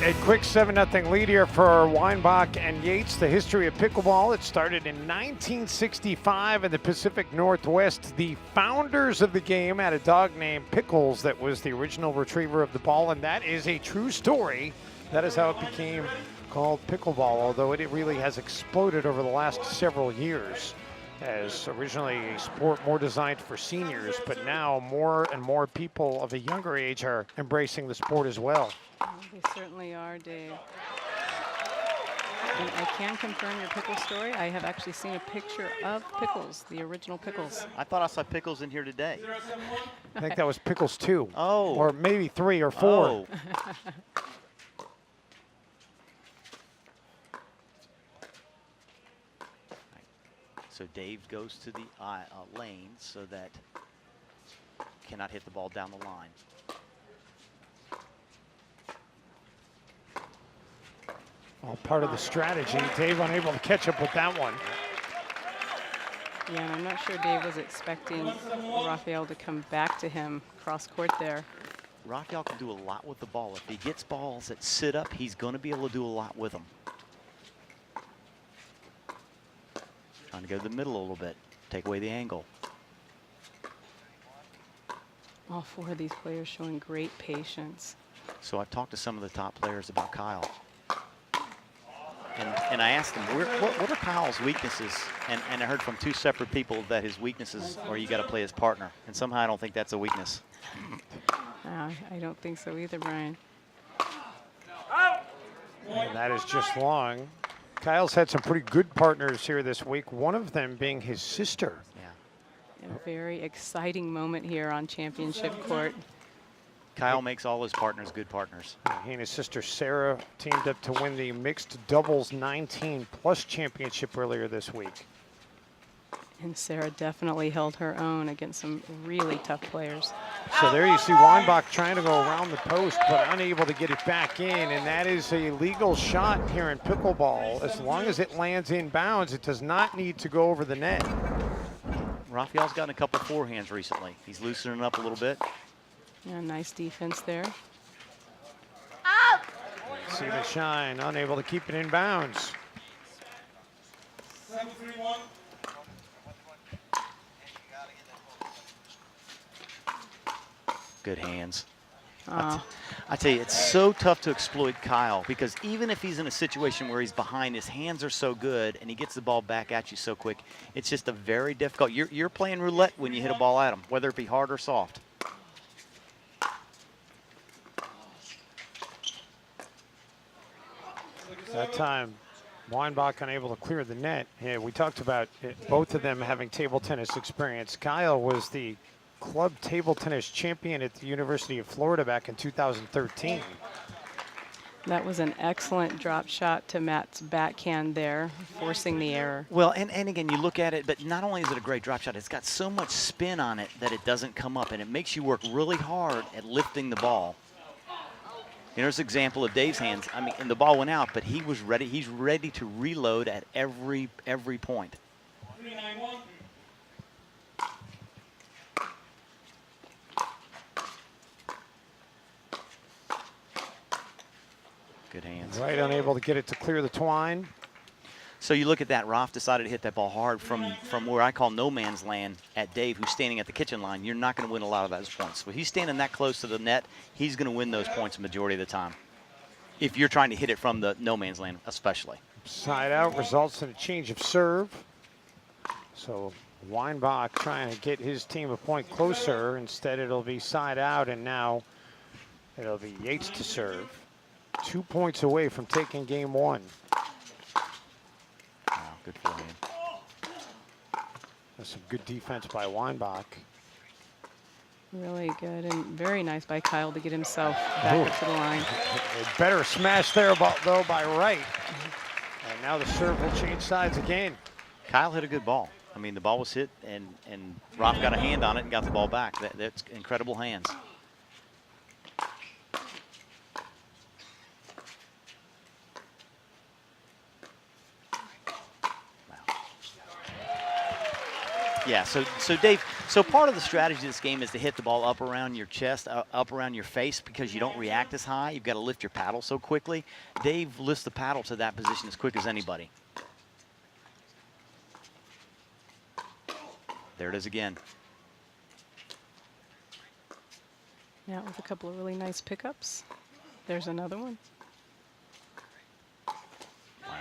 A quick 7-0 lead here for Weinbach and Yates. The history of pickleball, it started in 1965 in the Pacific Northwest. The founders of the game had a dog named Pickles that was the original retriever of the ball, and that is a true story. That is how it became called pickleball, although it really has exploded over the last several years, as originally a sport more designed for seniors, but now more and more people of a younger age are embracing the sport as well. They certainly are, Dave. And I can confirm your pickle story. I have actually seen a picture of Pickles, the original Pickles. I thought I saw Pickles in here today. I think that was Pickles 2. Oh. Or maybe 3 or 4. Oh. So Dave goes to the lane so that cannot hit the ball down the line. All part of the strategy. Dave unable to catch up with that one. Yeah, and I'm not sure Dave was expecting Rafael to come back to him cross court there. Rafael can do a lot with the ball. If he gets balls that sit up, he's going to be able to do a lot with them. Trying to go to the middle a little bit, take away the angle. All 4 of these players showing great patience. So I've talked to some of the top players about Kyle. And I asked him, what are Kyle's weaknesses? And I heard from 2 separate people that his weaknesses are you got to play his partner. And somehow I don't think that's a weakness. I don't think so either, Brian. And that is just long. Kyle's had some pretty good partners here this week, one of them being his sister. Yeah. A very exciting moment here on championship court. Kyle makes all his partners good partners. He and his sister Sarah teamed up to win the mixed doubles 19+ championship earlier this week. And Sarah definitely held her own against some really tough players. So there you see Weinbach trying to go around the post, but unable to get it back in, and that is a legal shot here in pickleball. As long as it lands in bounds, it does not need to go over the net. Rafael's gotten a couple forehands recently. He's loosening up a little bit. Yeah, nice defense there. See the shine, unable to keep it in bounds. 7-3-1. Good hands. I tell you, it's so tough to exploit Kyle because even if he's in a situation where he's behind, his hands are so good and he gets the ball back at you so quick, it's just a very difficult. You're playing roulette when you hit a ball at him, whether it be hard or soft. That time, Weinbach unable to clear the net. Yeah, we talked about both of them having table tennis experience. Kyle was the club table tennis champion at the University of Florida back in 2013. That was an excellent drop shot to Matt's backhand there, forcing the error. Well, and again, you look at it, but not only is it a great drop shot, it's got so much spin on it that it doesn't come up, and it makes you work really hard at lifting the ball. Here's an example of Dave's hands. I mean, and the ball went out, but he was ready. He's ready to reload at every point. 3-9-1. Good hands. Right, unable to get it to clear the twine. So you look at that, Roth decided to hit that ball hard from where I call no man's land at Dave, who's standing at the kitchen line. You're not going to win a lot of those points. When he's standing that close to the net, he's going to win those points the majority of the time. If you're trying to hit it from the no man's land, especially. Side out results in a change of serve. So Weinbach trying to get his team a point closer. Instead, it'll be side out, and now it'll be Yates to serve. 2 points away from taking game 1. Wow, good for him. That's some good defense by Weinbach. Really good and very nice by Kyle to get himself back up to the line. A better smash there, though, by Wright. And now the serve will change sides again. Kyle hit a good ball. I mean, the ball was hit, and Roth got a hand on it and got the ball back. That's incredible hands. Yeah, so Dave, so part of the strategy of this game is to hit the ball up around your chest, up around your face, because you don't react as high. You've got to lift your paddle so quickly. Dave lifts the paddle to that position as quick as anybody. There it is again. Yeah, with a couple of really nice pickups. There's another one. Wow.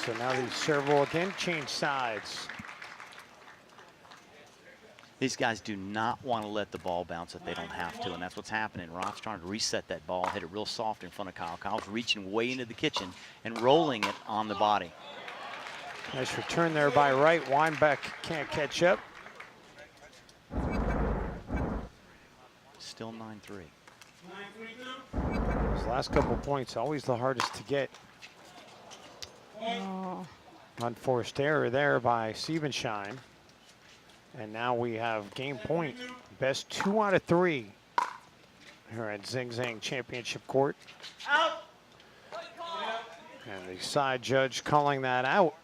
So now the serve will again change sides. These guys do not want to let the ball bounce if they don't have to, and that's what's happening. Roth's trying to reset that ball, hit it real soft in front of Kyle. Kyle's reaching way into the kitchen and rolling it on the body. Nice return there by Wright. Weinbeck can't catch up. Still 9-3. Those last couple points, always the hardest to get. Oh. Unforced error there by Siebenschein. And now we have game point. Best 2 out of 3 here at Zing Zang Championship Court. Out. And the side judge calling that out.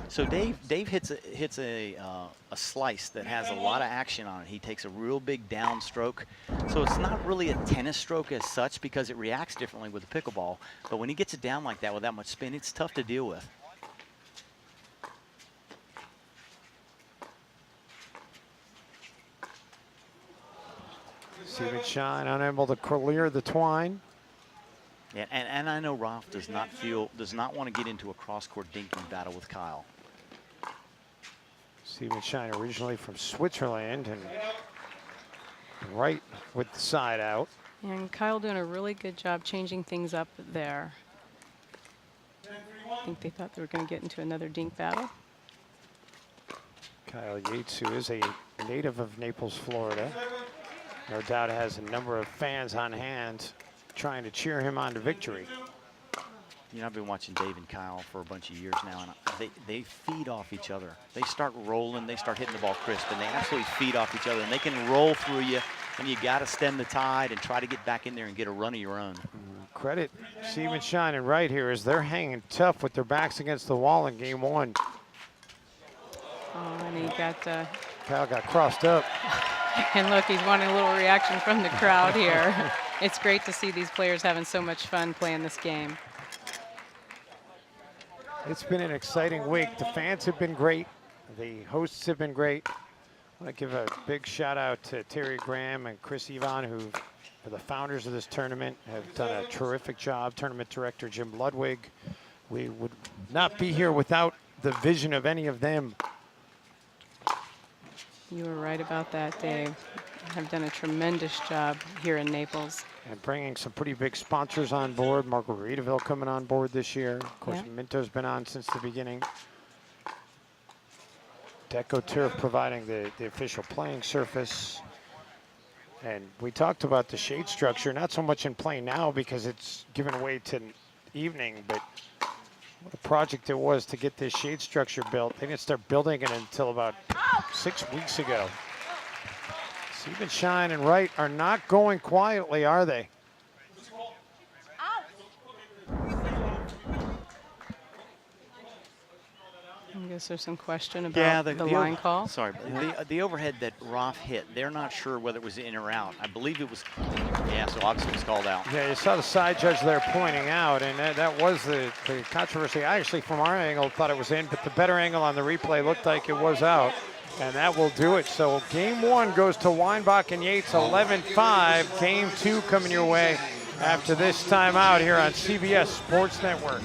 So Dave hits a slice that has a lot of action on it. He takes a real big downstroke. So it's not really a tennis stroke as such because it reacts differently with the pickleball. But when he gets it down like that with that much spin, it's tough to deal with. Siebenschein unable to clear the twine. Yeah, and I know Roth does not want to get into a cross-court dinking battle with Kyle. Siebenschein originally from Switzerland and right with the side out. And Kyle doing a really good job changing things up there. I think they thought they were going to get into another dink battle. Kyle Yates, who is a native of Naples, Florida, no doubt has a number of fans on hand trying to cheer him on to victory. You know, I've been watching Dave and Kyle for a bunch of years now, and they feed off each other. They start rolling, they start hitting the ball crisp, and they absolutely feed off each other. And they can roll through you, and you got to stem the tide and try to get back in there and get a run of your own. Credit Siebenschein and Wright here as they're hanging tough with their backs against the wall in game one. Oh, and he got... Kyle got crossed up. And look, he's wanting a little reaction from the crowd here. It's great to see these players having so much fun playing this game. It's been an exciting week. The fans have been great. The hosts have been great. I want to give a big shout out to Terry Graham and Chris Yvonne, who are the founders of this tournament, have done a terrific job. Tournament director Jim Ludwig. We would not be here without the vision of any of them. You were right about that, Dave. Have done a tremendous job here in Naples. And bringing some pretty big sponsors on board. Margaritaville coming on board this year. Of course, Yeah. Minto's been on since the beginning. Deco Turf providing the official playing surface. And we talked about the shade structure, not so much in play now because it's given way to evening, but what a project it was to get this shade structure built. They didn't start building it until about 6 weeks ago. Siebenschein and Wright are not going quietly, are they? I guess there's some question about the line call. Sorry, the overhead that Roth hit, they're not sure whether it was in or out. I believe it was, yeah, so obviously it was called out. Yeah, you saw the side judge there pointing out, and that was the controversy. I actually, from our angle, thought it was in, but the better angle on the replay looked like it was out. And that will do it. So game one goes to Weinbach and Yates, 11-5. Game two coming your way after this timeout here on CBS Sports Network.